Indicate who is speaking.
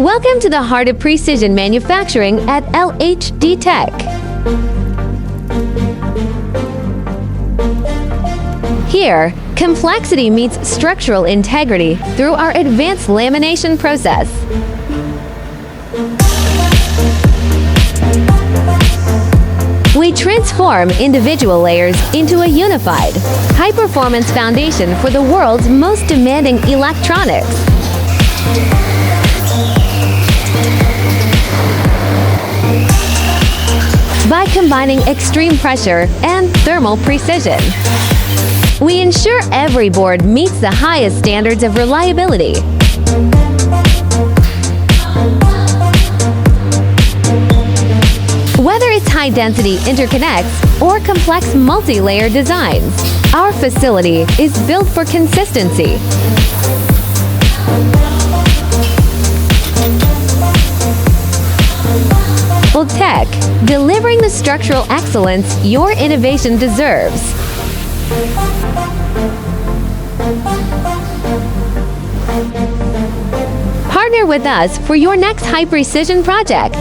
Speaker 1: Welcome to the heart of precision manufacturing at LHD TECH. Here, complexity meets structural integrity through our advanced lamination process. We transform individual layers into a unified, high-performance foundation for the world's most demanding electronics. By combining extreme pressure and thermal precision, we ensure every board meets the highest standards of reliability. Whether it's high-density interconnects or complex multi-layer designs, our facility is built for consistency. TECH, delivering the structural excellence your innovation deserves. Partner with us for your next high-precision project.